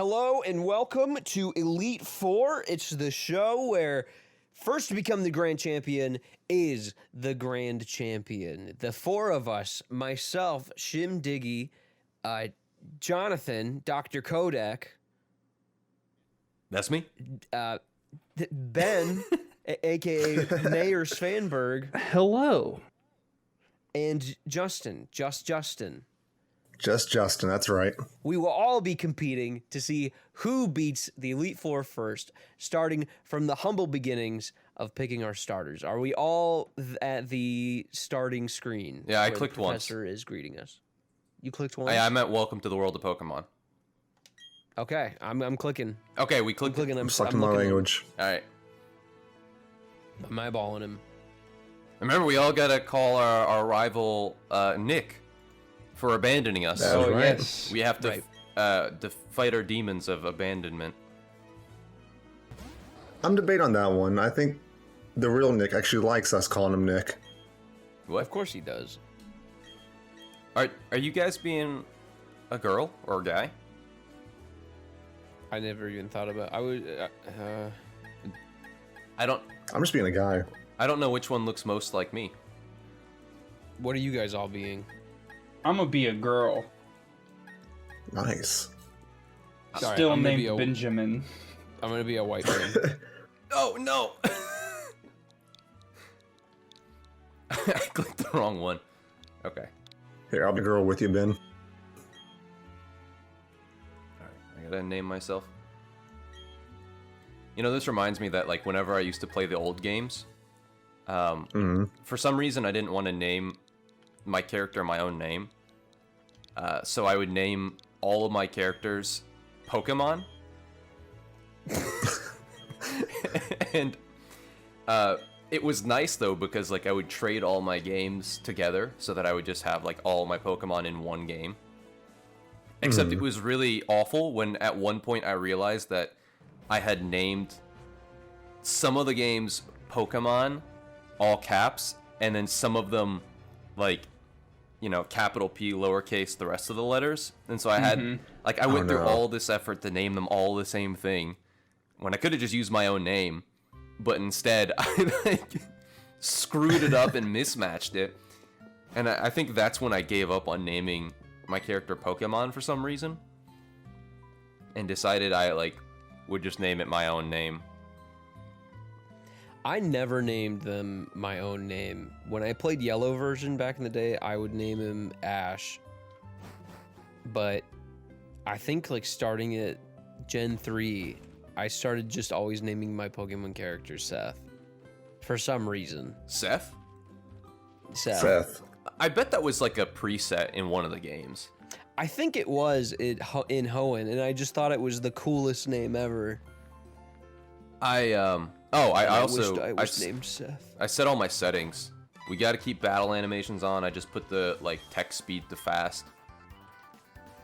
Hello and welcome to Elite Four. It's the show where first to become the grand champion is the grand champion. The four of us, myself, Shim Diggy, Jonathan, Dr. Kodak. That's me. Ben, a.k.a. Mayor Svanberg. Hello. And Justin, Justin. Just Justin, that's right. We will all be competing to see who beats the Elite Four first, starting from the humble beginnings of picking our starters. Are we all at the starting screen? Yeah, I clicked the once. Professor is greeting us. You clicked once? I meant welcome to the world of Pokemon. Okay, I'm clicking. Okay, we clicked. I'm clicking. I'm selecting my language. All right. I'm eyeballing him. Remember, we all gotta call our rival Nick for abandoning us. That's right. Yes. We have to fight our demons of abandonment. I'm debating on that one. I think the real Nick actually likes us calling him Nick. What? Of course he does. Are you guys being a girl or a guy? I never even thought about. I would. I don't. I'm just being a guy. I don't know which one looks most like me. What are you guys all being? I'm gonna be a girl. Nice. Sorry, Still I'm gonna named be a- Benjamin. I'm gonna be a white man. Oh no! I clicked the wrong one. Okay. Here, I'll be a girl with you, Ben. Alright, I gotta name myself. You know, this reminds me that, like, whenever I used to play the old games, for some reason I didn't want to name my character my own name. So I would name all of my characters Pokemon. And it was nice, though, because, like, I would trade all my games together so that I would just have, like, all my Pokemon in one game. Except it was really awful when at one point I realized that I had named some of the games Pokemon, all caps, and then some of them, like, you know, capital P, lowercase, the rest of the letters. And so I had, like, I went through all this effort to name them all the same thing, when I could have just used my own name. But instead, I, like, screwed it up and mismatched it. And I think that's when I gave up on naming my character Pokemon for some reason. And decided I, like, would just name it my own name. I never named them my own name. When I played Yellow version back in the day, I would name him Ash. But I think, like, starting at Gen 3, I started just always naming my Pokemon character Seth. For some reason. Seth? Seth. I bet that was like a preset in one of the games. I think it was in Hoenn, and I just thought it was the coolest name ever. I was named Seth. I set all my settings. We got to keep battle animations on. I just put the, like, text speed to fast.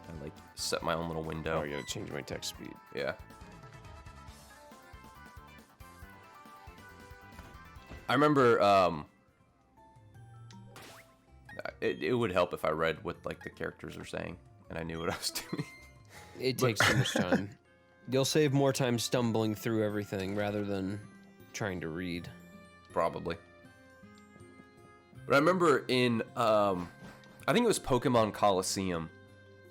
And, like, set my own little window. Oh, I gotta change my text speed. Yeah. I remember, it would help if I read what, like, the characters are saying, and I knew what I was doing. It takes too much time. You'll save more time stumbling through everything rather than trying to read. Probably. But I remember in, I think it was Pokemon Coliseum,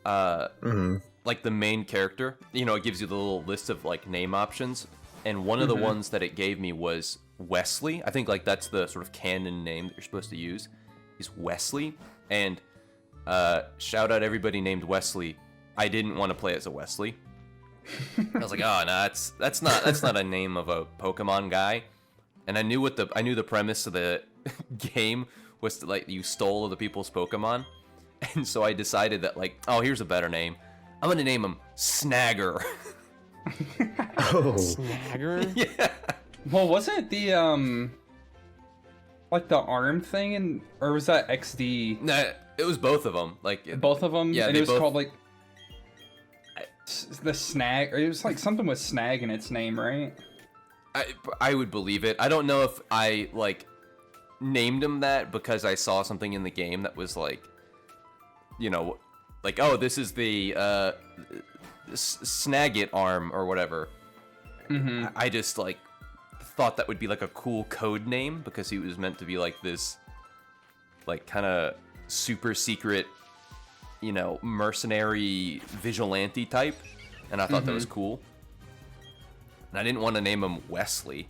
like, the main character, you know, it gives you the little list of, like, name options, and one of the ones that it gave me was Wesley. I think, like, that's the sort of canon name that you're supposed to use, is Wesley. And shout out everybody named Wesley. I didn't want to play as a Wesley. I was like, oh no, that's not a name of a Pokemon guy. And I knew the premise of the game was to, like, you stole other people's Pokemon. And so I decided that, like, oh, here's a better name. I'm gonna name him Snagger. Oh. Snagger? Yeah. Well, wasn't the like the arm thing, or was that XD? Nah, it was both of them. Like, Both of them. Yeah, and they it was both... called, like, the Snag, or it was like something with Snag in its name, right? I would believe it. I don't know if I, like, named him that because I saw something in the game that was, like, you know, like, oh, this is the Snagit arm or whatever. I just like thought that would be like a cool code name because he was meant to be like this, like kind of super secret, you know, mercenary vigilante type, and I thought that was cool. And I didn't want to name him Wesley.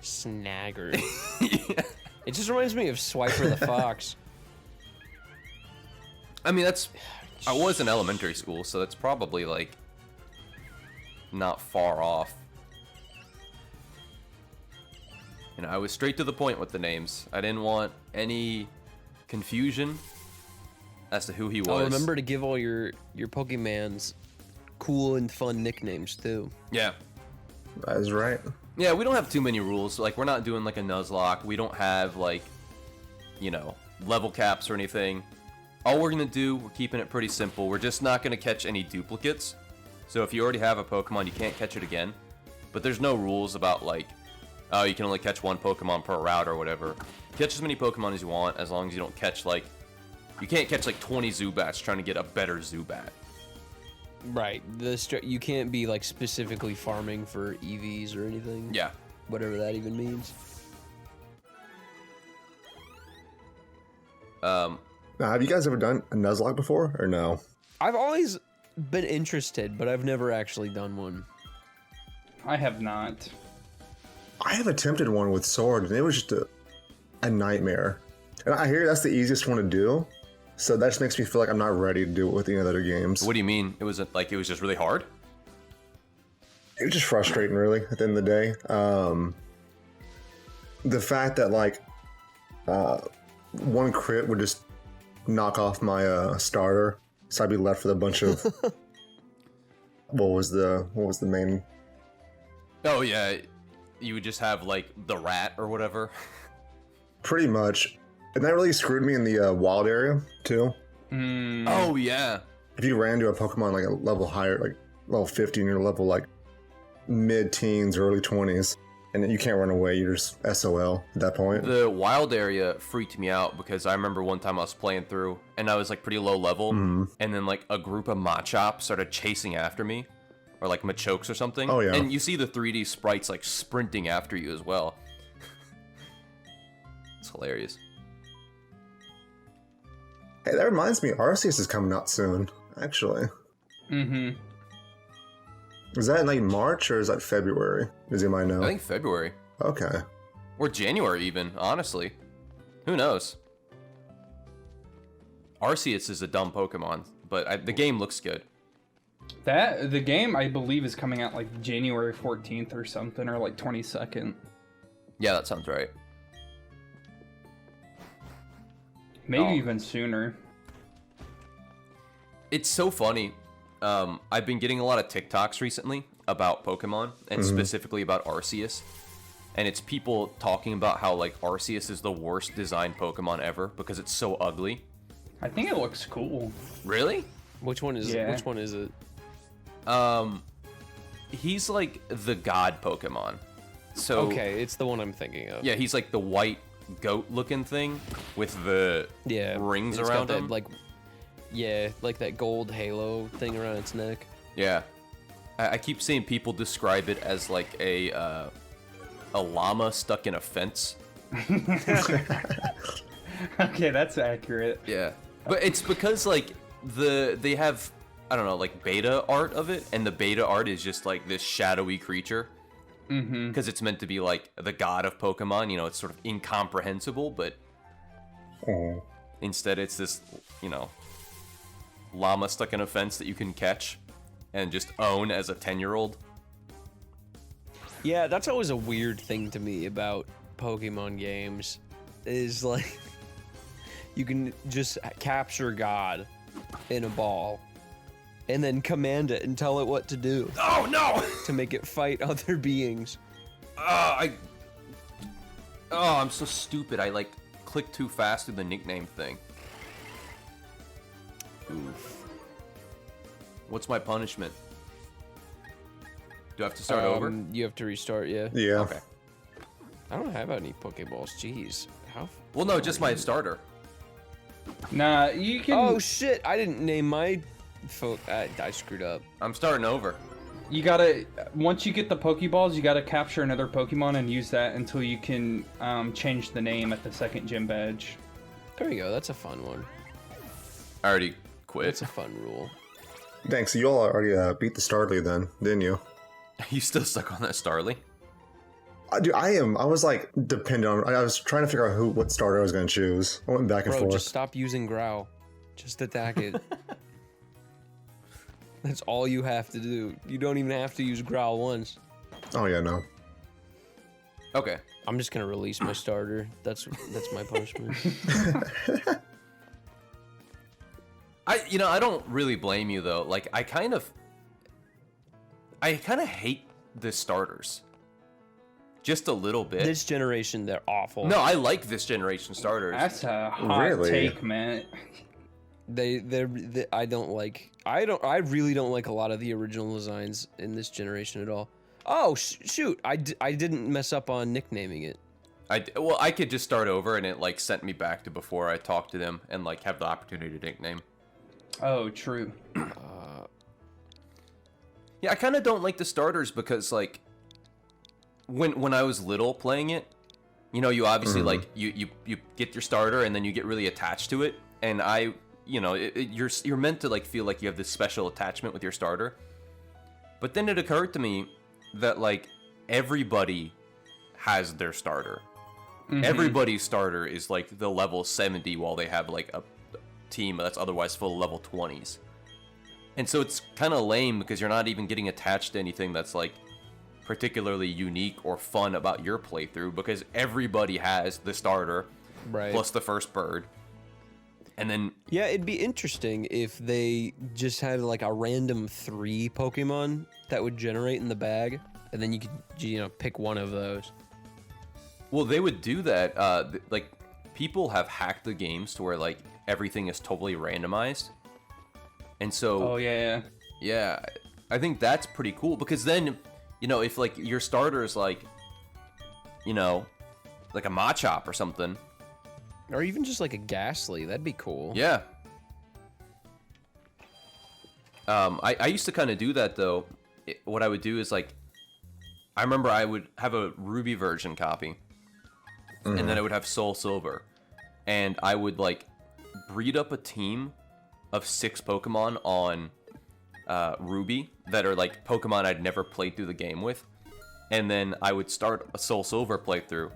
Snagger. Yeah. It just reminds me of Swiper the Fox. I mean, I was in elementary school, so that's probably like not far off. You know, I was straight to the point with the names. I didn't want any confusion as to who he was. Oh, remember to give all your Pokemans cool and fun nicknames too. Yeah. That is right. Yeah, we don't have too many rules. Like, we're not doing like a Nuzlocke. We don't have like, you know, level caps or anything. All we're gonna do, we're keeping it pretty simple. We're just not gonna catch any duplicates. So if you already have a Pokemon, you can't catch it again. But there's no rules about like, oh, you can only catch one Pokemon per route or whatever. Catch as many Pokemon as you want, as long as you don't catch like, you can't catch like 20 Zubats trying to get a better Zubat. Right. You can't be like specifically farming for EVs or anything. Yeah. Whatever that even means. Now, have you guys ever done a Nuzlocke before, or no? I've always been interested, but I've never actually done one. I have not. I have attempted one with Sword, and it was just a nightmare. And I hear that's the easiest one to do, so that just makes me feel like I'm not ready to do it with any other games. What do you mean? It was just really hard? It was just frustrating, really, at the end of the day. The fact that, like, one crit would just knock off my starter, so I'd be left with a bunch of... what was the main... Oh, yeah. You would just have, like, the rat or whatever. Pretty much. And that really screwed me in the wild area, too. Oh, yeah. If you ran to a Pokemon, like, a level higher, like, level 50, and you're level, like, mid-teens, early 20s, and then you can't run away, you're just SOL at that point. The wild area freaked me out because I remember one time I was playing through, and I was, like, pretty low level, and then, like, a group of Machop started chasing after me. Or like Machokes or something. Oh, yeah. And you see the 3D sprites like sprinting after you as well. It's hilarious. Hey, that reminds me, Arceus is coming out soon, actually. Is that in like March or is that February? Does anybody know? I think February. Okay. Or January even, honestly. Who knows? Arceus is a dumb Pokemon, but the game looks good. The game, I believe, is coming out like January 14th or something, or like 22nd. Yeah, that sounds right. Maybe even sooner. It's so funny. I've been getting a lot of TikToks recently about Pokemon, and specifically about Arceus. And it's people talking about how like Arceus is the worst designed Pokemon ever because it's so ugly. I think it looks cool. Really? Which one is it? Which one is it? He's like the god Pokemon. So okay, it's the one I'm thinking of. yeah, he's like the white goat-looking thing with the rings it's around got him. that, like that gold halo thing around its neck. Yeah, I keep seeing people describe it as like a llama stuck in a fence. Okay, that's accurate. Yeah, but it's because like they have, I don't know, like beta art of it, and the beta art is just like this shadowy creature. Because it's meant to be like the god of Pokemon, you know, it's sort of incomprehensible, but instead it's this, you know, llama stuck in a fence that you can catch and just own as a 10-year-old. Yeah, that's always a weird thing to me about Pokemon games, is like, you can just capture God in a ball and then command it and tell it what to do. Oh no! To make it fight other beings. I'm so stupid. I like clicked too fast through the nickname thing. Oof. What's my punishment? Do I have to start over? You have to restart, yeah. Yeah. Okay. I don't have any Pokeballs, jeez. How? Well, no, just my starter. Nah, you can. Oh shit! I didn't name my I screwed up. I'm starting over. You gotta, once you get the Pokeballs, you gotta capture another Pokemon and use that until you can change the name at the second gym badge. There we go. That's a fun one. I already quit. It's a fun rule. Dang, so you all already beat the Starly then, didn't you? You still stuck on that Starly? Dude, I am. I was like dependent on. I was trying to figure out what starter I was going to choose. I went back and Bro, forth. just stop using Growl. Just attack it. That's all you have to do. You don't even have to use Growl once. Oh yeah, no. Okay. I'm just gonna release my starter. That's my punishment. I don't really blame you though. Like I kind of hate the starters. Just a little bit. This generation, they're awful. No, I like this generation starters. That's a hot Really? take, man. I don't like. I really don't like a lot of the original designs in this generation at all. Oh shoot! I didn't mess up on nicknaming it. I could just start over and it like sent me back to before I talked to them and like have the opportunity to nickname. Oh, true. Yeah, I kind of don't like the starters because like when I was little playing it, you know, you obviously like you get your starter and then you get really attached to it, and you're meant to like feel like you have this special attachment with your starter. But then it occurred to me that like everybody has their starter. Everybody's starter is like the level 70 while they have like a team that's otherwise full of level 20s. And so it's kind of lame because you're not even getting attached to anything that's like particularly unique or fun about your playthrough, because everybody has the starter plus the first bird. And then Yeah, it'd be interesting if they just had like a random 3 Pokemon that would generate in the bag, and then you could pick one of those. well, they would do that. Like people have hacked the games to where like everything is totally randomized. And so Oh yeah. yeah, I think that's pretty cool, because then, if like your starter is like, like a Machop or something. Or even just like a Ghastly, that'd be cool. Yeah. I used to kind of do that though. What I would do is like, I remember I would have a Ruby version copy, and then I would have Soul Silver, and I would like breed up a team of 6 Pokemon on Ruby that are like Pokemon I'd never played through the game with, and then I would start a Soul Silver playthrough,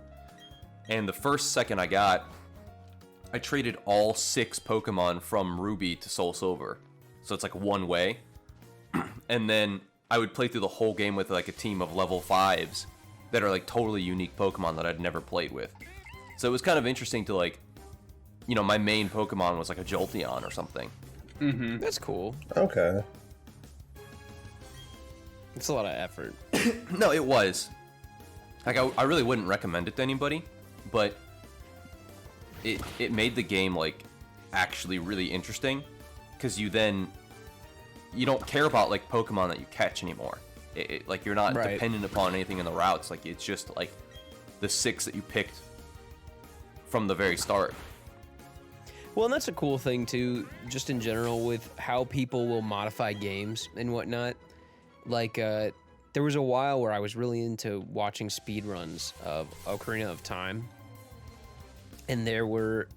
and the first second I traded all 6 Pokemon from Ruby to Soul Silver, so it's like one way, and then I would play through the whole game with like a team of level 5s that are like totally unique Pokemon that I'd never played with. So it was kind of interesting to like, my main Pokemon was like a Jolteon or something. That's cool. Okay. It's a lot of effort. No, it was. Like, I really wouldn't recommend it to anybody, but it made the game, like, actually really interesting, because you don't care about, like, Pokemon that you catch anymore. Like, you're not dependent upon anything in the routes. Like, it's just, like, the 6 that you picked from the very start. Well, and that's a cool thing, too, just in general, with how people will modify games and whatnot. Like, there was a while where I was really into watching speedruns of Ocarina of Time. And there were,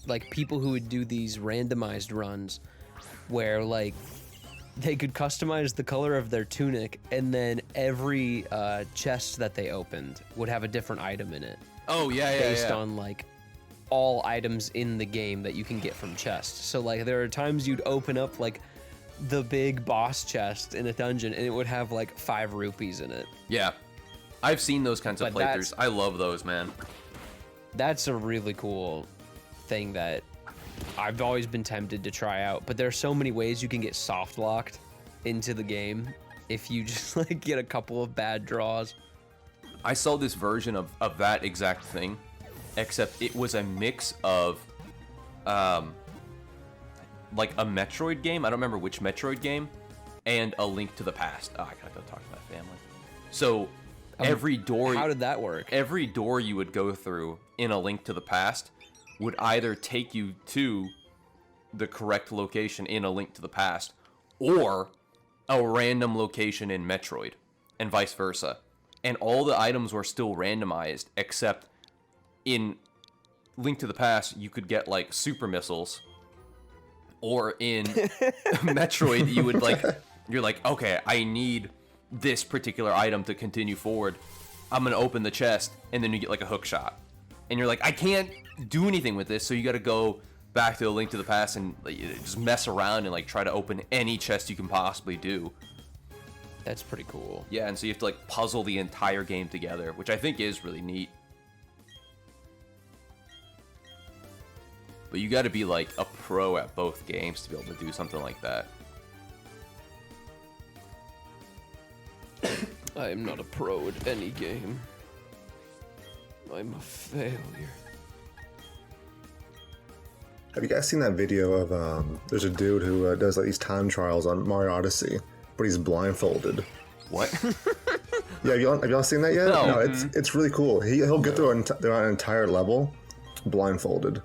like, people who would do these randomized runs where, like, they could customize the color of their tunic, and then every chest that they opened would have a different item in it. Oh, yeah. Based on, like, all items in the game that you can get from chests. So, like, there are times you'd open up, like, the big boss chest in a dungeon, and it would have, like, 5 rupees in it. Yeah. I've seen those kinds of But playthroughs. I love those, man. That's a really cool thing that I've always been tempted to try out. But there are so many ways you can get soft locked into the game if you just, like, get a couple of bad draws. I saw this version of that exact thing, except it was a mix of, like a Metroid game. I don't remember which Metroid game, and A Link to the Past. Oh, I gotta go talk to my family. So every door. How did that work? Every door you would go through in A Link to the Past would either take you to the correct location in A Link to the Past, or a random location in Metroid, and vice versa. And all the items were still randomized, except in Link to the Past, you could get like super missiles, or in Metroid, you would like, you're like, okay, I need this particular item to continue forward. I'm gonna open the chest, and then you get like a hook shot, and you're like, I can't do anything with this, so you gotta go back to the Link to the Past and like, just mess around and like try to open any chest you can possibly do. That's pretty cool. Yeah, and so you have to like puzzle the entire game together, which I think is really neat. But you got to be like a pro at both games to be able to do something like that. I am not a pro at any game. I'm a failure. Have you guys seen that video of there's a dude who does like these time trials on Mario Odyssey, but he's blindfolded. What? Yeah, have y'all seen that yet? No. It's really cool. He'll get through an entire level blindfolded.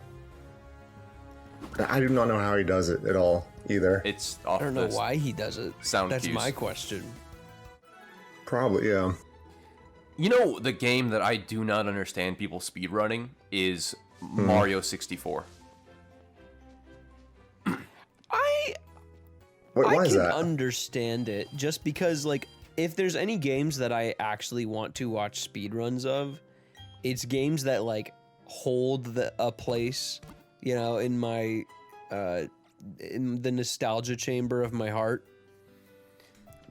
I do not know how he does it at all either. It's off I don't know the why he does it. sound That's cues. my question. Probably, yeah. You know, the game that I do not understand people speedrunning is Mario 64. Why I is can that? understand it just because, like, if there's any games that I actually want to watch speedruns of, it's games that like hold a place, you know, in my in the nostalgia chamber of my heart.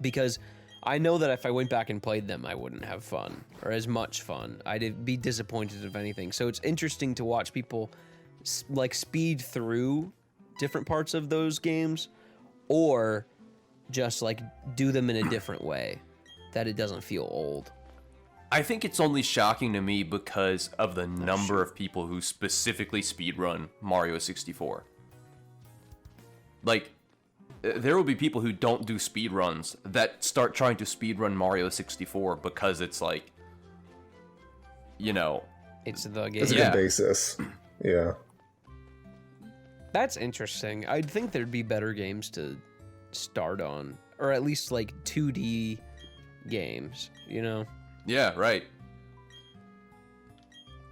Because I know that if I went back and played them, I wouldn't have fun or as much fun. I'd be disappointed if anything. So it's interesting to watch people like speed through different parts of those games, or just like do them in a different way that it doesn't feel old. I think it's only shocking to me because of the number of people who specifically speedrun Mario 64. Like, there will be people who don't do speedruns that start trying to speedrun Mario 64 because it's like, you know... It's the game. It's a good basis. Yeah. That's interesting. I'd think there'd be better games to start on, or at least like 2D games, you know? Yeah, right.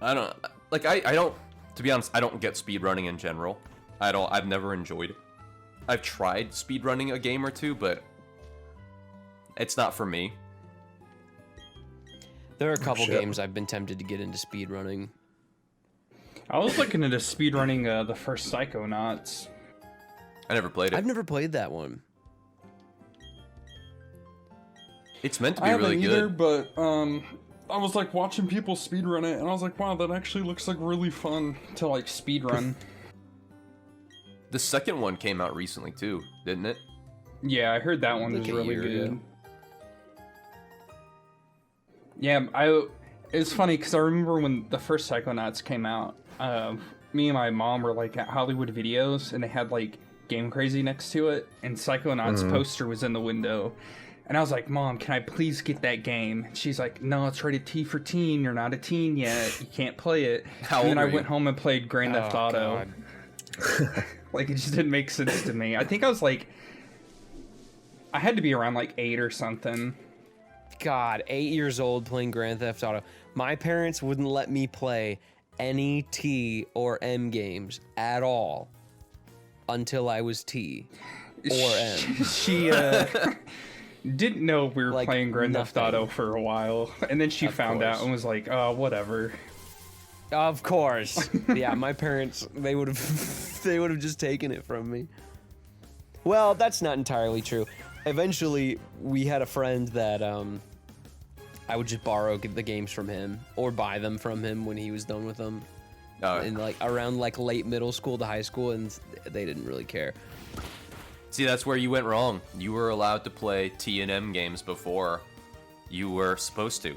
I don't... Like, I don't... To be honest, I don't get speedrunning in general. I've never enjoyed it. I've tried speedrunning a game or two, but it's not for me. There are a couple shit. games I've been tempted to get into speedrunning. I was looking into speedrunning the first Psychonauts. I never played it. I've never played that one. It's meant to I be haven't really either, good. but I was like watching people speedrun it, and I was like, wow, that actually looks like really fun to like speedrun. The second one came out recently too, didn't it? Yeah, I heard that one Like was a really year good. ago. Yeah, it's funny because I remember when the first Psychonauts came out, me and my mom were like at Hollywood Videos, and they had like Game Crazy next to it, and Psychonauts poster was in the window. And I was like, Mom, can I please get that game? And she's like, no, it's rated T for teen. You're not a teen yet. You can't play it. How and then old I are went you? home and played Grand Theft Auto. God. Like, it just didn't make sense to me. I think I was like, I had to be around like 8 or something. God, 8 years old playing Grand Theft Auto. My parents wouldn't let me play any T or M games at all until I was T or M. She didn't know we were Like, playing Grand Theft nothing. Auto for a while. And then she Of found out course. and was like, oh, whatever. Of course. Yeah, my parents, they would have just taken it from me. Well, that's not entirely true. Eventually, we had a friend that I would just borrow the games from him or buy them from him when he was done with them. In like around like late middle school to high school, and they didn't really care. See, that's where you went wrong. You were allowed to play T and M games before you were supposed to.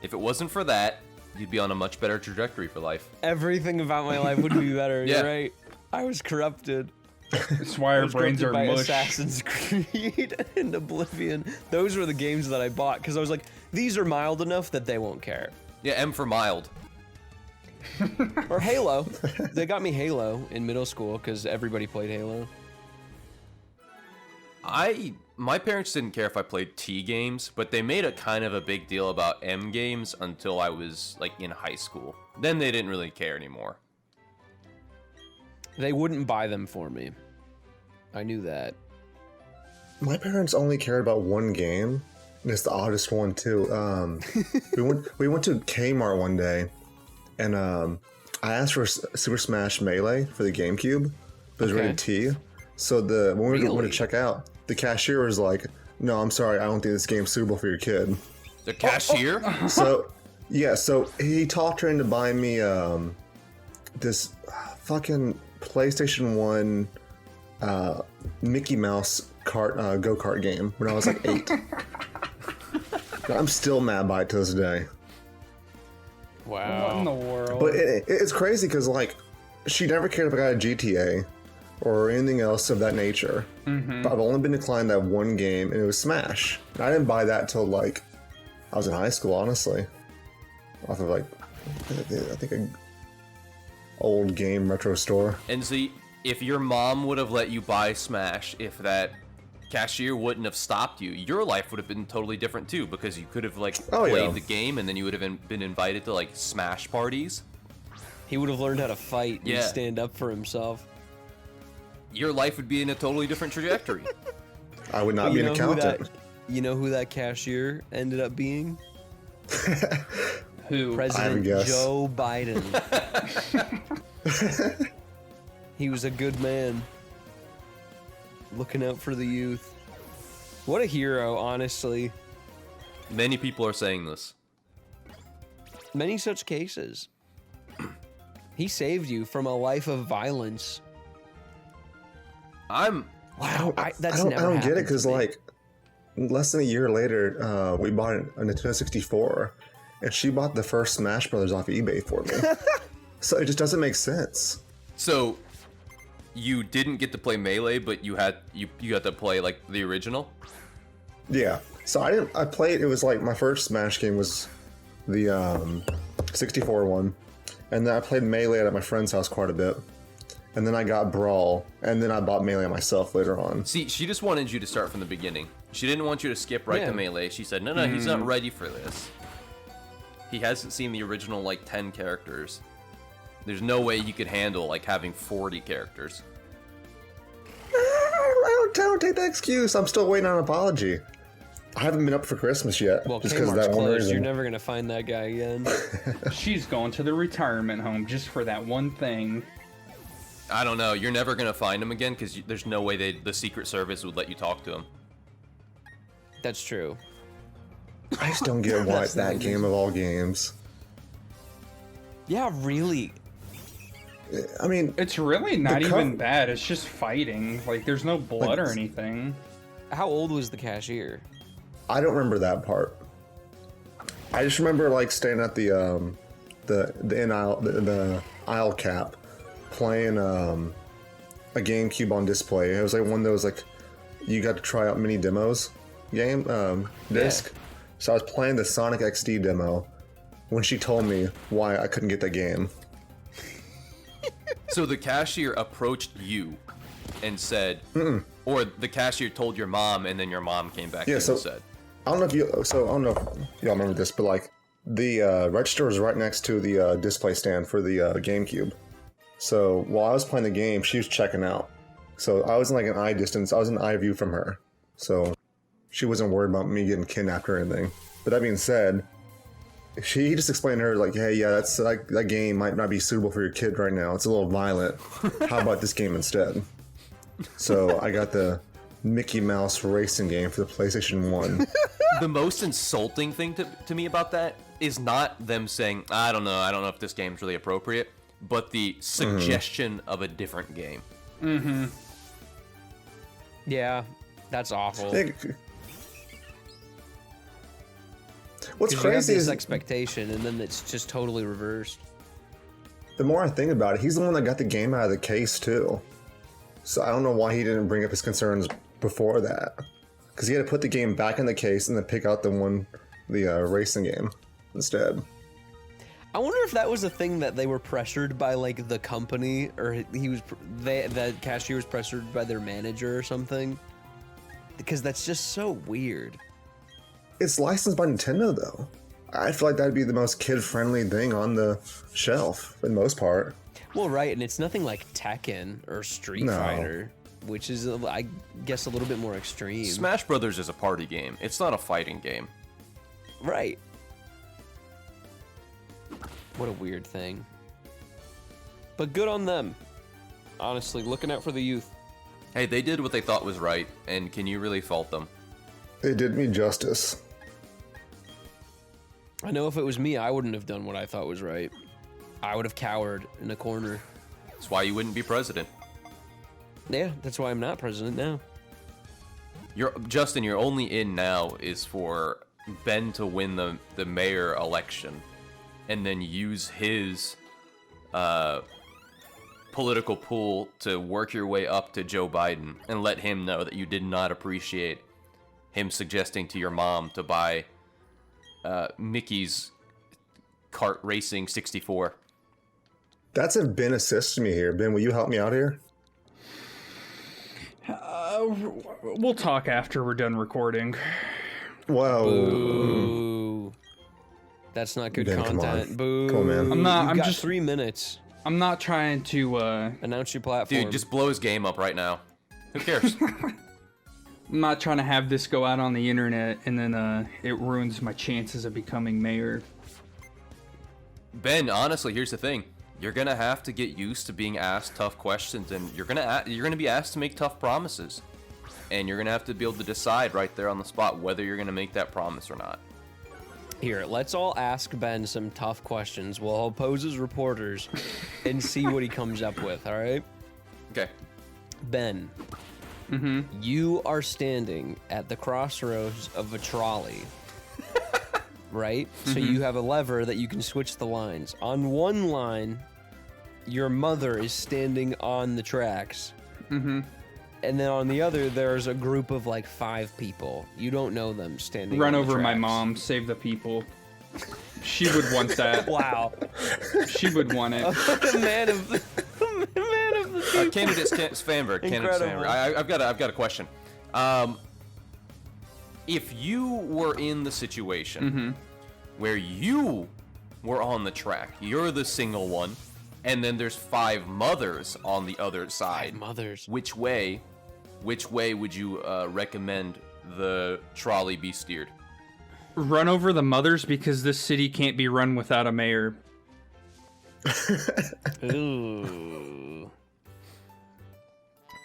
If it wasn't for that, you'd be on a much better trajectory for life. Everything about my life would be better. Yeah. You're right. I was corrupted. That's why I our was brains corrupted are by mush. Assassin's Creed and Oblivion. Those were the games that I bought because I was like, these are mild enough that they won't care. Yeah, M for mild. Or Halo. They got me Halo in middle school because everybody played Halo. My parents didn't care if I played T games, but they made a kind of a big deal about M games until I was like in high school. Then they didn't really care anymore. They wouldn't buy them for me. I knew that. My parents only cared about one game, and it's the oddest one too. We went to Kmart one day, and I asked for Super Smash Melee for the GameCube, but it was rated T. So when we went to check out, the cashier was like, "No, I'm sorry, I don't think this game's suitable for your kid." The cashier? So he talked her into buying me this fucking PlayStation 1 Mickey Mouse go-kart game when I was like 8. I'm still mad by it to this day. Wow. What in the world? But it's crazy because like she never cared if I got a GTA or anything else of that nature. Mm-hmm. But I've only been declined that one game, and it was Smash. And I didn't buy that till like I was in high school, honestly. Off of like I think an old game retro store. And see, if your mom would have let you buy Smash, if that cashier wouldn't have stopped you, your life would have been totally different too, because you could have like played the game, and then you would have been invited to like Smash parties. He would have learned how to fight and Yeah. stand up for himself. Your life would be in a totally different trajectory. I would not be an accountant. You know who that cashier ended up being? Who? President guess. Joe Biden. He was a good man. Looking out for the youth. What a hero, honestly. Many people are saying this. Many such cases. He saved you from a life of violence. I'm Wow, I that's don't never get it happened because to me. like less than a year later, we bought a Nintendo 64, and she bought the first Smash Brothers off eBay for me. So it just doesn't make sense. So you didn't get to play Melee, but you got to play like the original? Yeah. So I played. It was like my first Smash game was the 64 one, and then I played Melee at my friend's house quite a bit. And then I got Brawl, and then I bought Melee myself later on. See, she just wanted you to start from the beginning. She didn't want you to skip right Yeah. to Melee. She said, no, he's not ready for this. He hasn't seen the original, like, 10 characters. There's no way he could handle, like, having 40 characters. I don't take that excuse. I'm still waiting on an apology. I haven't been up for Christmas yet. Well, just because of Kmart's that one closed. reason. You're never gonna find that guy again. She's going to the retirement home just for that one thing. I don't know. You're never going to find him again because there's no way the Secret Service would let you talk to him. That's true. I just don't get why it's that game of all games. Yeah, really. I mean, It's really not The even co- bad. It's just fighting. Like, there's no blood or Like, anything. How old was the cashier? I don't remember that part. I just remember like staying at the in aisle the aisle cap, playing a GameCube on display. It was like one of those like you got to try out mini demos game disc. Yeah. So I was playing the Sonic XD demo when she told me why I couldn't get the game. So the cashier approached you and said, or the cashier told your mom, and then your mom came back to you so- and said, I don't know if y'all remember this, but like the register was right next to the display stand for the GameCube. So while I was playing the game, she was checking out. So I was in like an eye distance. I was in eye view from her. So she wasn't worried about me getting kidnapped or anything. But that being said, he just explained to her like, hey, yeah, that's like that game might not be suitable for your kid right now. It's a little violent. How about this game instead? So I got the Mickey Mouse racing game for the PlayStation 1. the most insulting thing to me about that is not them saying, I don't know if this game's really appropriate, but the suggestion of a different game. Mm-hmm. Yeah, that's awful. What's 'Cause you have crazy this is expectation, and then it's just totally reversed. the more I think about it, he's the one that got the game out of the case too. So I don't know why he didn't bring up his concerns before that, because he had to put the game back in the case and then pick out the racing game instead. I wonder if that was a thing that they were pressured by, like, the company, or that cashier was pressured by their manager or something. because that's just so weird. It's licensed by Nintendo, though. I feel like that'd be the most kid-friendly thing on the shelf, for the most part. Well, right, and it's nothing like Tekken or Street No. Fighter, which is, I guess, a little bit more extreme. Smash Brothers is a party game. It's not a fighting game. Right. What a weird thing. But good on them. Honestly, looking out for the youth. Hey, they did what they thought was right, and can you really fault them? They did me justice. I know if it was me, I wouldn't have done what I thought was right. I would have cowered in a corner. That's why you wouldn't be president. Yeah, that's why I'm not president now. Justin, you're only in now is for Ben to win the mayor election, and then use his political pool to work your way up to Joe Biden and let him know that you did not appreciate him suggesting to your mom to buy Mickey's kart racing 64. That's if Ben assists me here. Ben, will you help me out here? We'll talk after we're done recording. Whoa. Boo. That's not good Ben, come on. content. Boo. Come on, man. I'm not- You've I'm got just- 3 minutes. I'm not trying to, Announce your platform. Dude, just blow his game up right now. Who cares? I'm not trying to have this go out on the internet and then, it ruins my chances of becoming mayor. Ben, honestly, here's the thing. You're gonna have to get used to being asked tough questions, and you're gonna be asked to make tough promises, and you're gonna have to be able to decide right there on the spot whether you're gonna make that promise or not. Here, let's all ask Ben some tough questions. We'll pose as reporters and see what he comes up with, all right? Okay. Ben, you are standing at the crossroads of a trolley, right? So you have a lever that you can switch the lines. On one line, your mother is standing on the tracks. And then on the other, there's a group of like 5 people. You don't know them standing Run on the over my tracks. mom, save the people. She would want that. Wow. She would want it. The man of the Candidate Svanberg. Incredible. I've got a question. If you were in the situation where you were on the track, you're the single one, and then there's 5 mothers on the other side. 5 mothers. Which way would you recommend the trolley be steered? Run over the mothers because this city can't be run without a mayor. Ooh.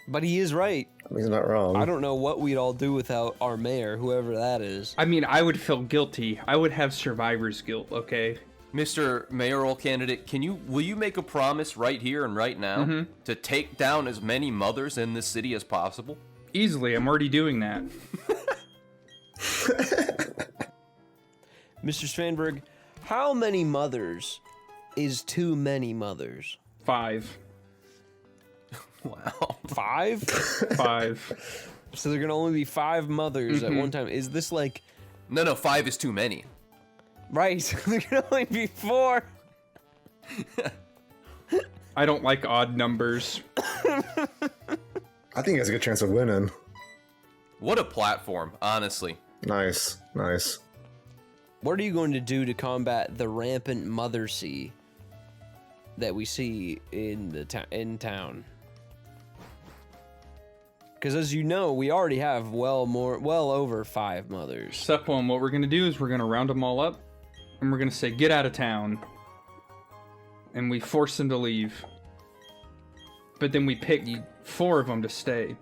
But he is right. He's not wrong. I don't know what we'd all do without our mayor, whoever that is. I mean, I would feel guilty. I would have survivor's guilt, okay? Mr. Mayoral candidate, will you make a promise right here and right now to take down as many mothers in this city as possible? Easily, I'm already doing that. Mr. Svanberg, how many mothers is too many mothers? 5. Wow. 5? 5. So there can only be 5 mothers at one time. Is this like... No, 5 is too many. Right, there can only be 4. I don't like odd numbers. I think he has a good chance of winning. What a platform, honestly. Nice. What are you going to do to combat the rampant mothercy that we see in town? Because as you know, we already have well over 5 mothers. Step 1, what we're going to do is we're going to round them all up, and we're going to say, get out of town. And we force them to leave. But then we pick 4 of them to stay.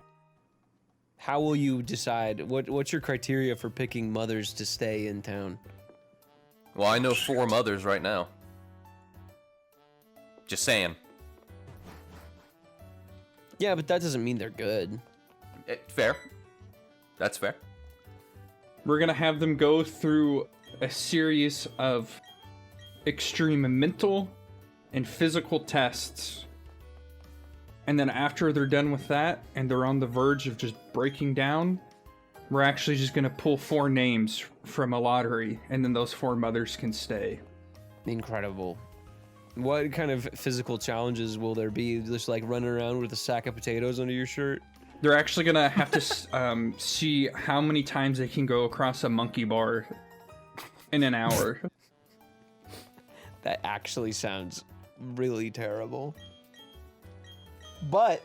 How will you decide? What's your criteria for picking mothers to stay in town? Well, I know 4 mothers right now. Just saying. Yeah, but that doesn't mean they're good. Fair. That's fair. We're going to have them go through a series of extreme mental and physical tests. And then after they're done with that, and they're on the verge of just breaking down, we're actually just going to pull 4 names from a lottery, and then those 4 mothers can stay. Incredible. What kind of physical challenges will there be? Just like running around with a sack of potatoes under your shirt? They're actually gonna have to see how many times they can go across a monkey bar in an hour. That actually sounds really terrible. But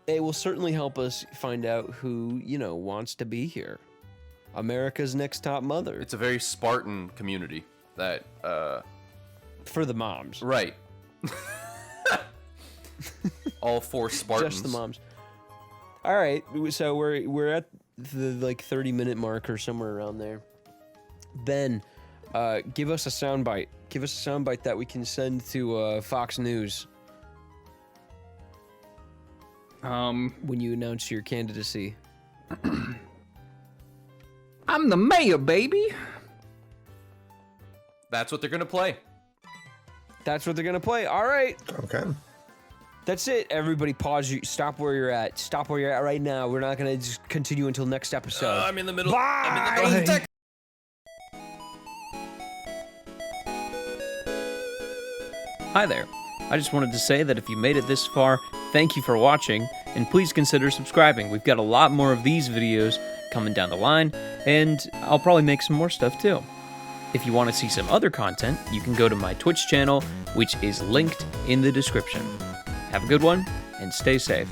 it will certainly help us find out who, wants to be here. America's Next Top Mother. It's a very Spartan community that, For the moms. Right. All 4 Spartans. Just the moms. All right, so we're at the 30-minute mark or somewhere around there. Ben, give us a soundbite. Give us a soundbite that we can send to Fox News. When you announce your candidacy. I'm the mayor, baby. That's what they're gonna play. That's what they're gonna play. All right. Okay. That's it. Everybody pause. Stop where you're at. Stop where you're at right now. We're not going to just continue until next episode. I'm in the middle. Bye! I'm in the middle of the text. Hi there. I just wanted to say that if you made it this far, thank you for watching, and please consider subscribing. We've got a lot more of these videos coming down the line, and I'll probably make some more stuff too. If you want to see some other content, you can go to my Twitch channel, which is linked in the description. Have a good one, and stay safe.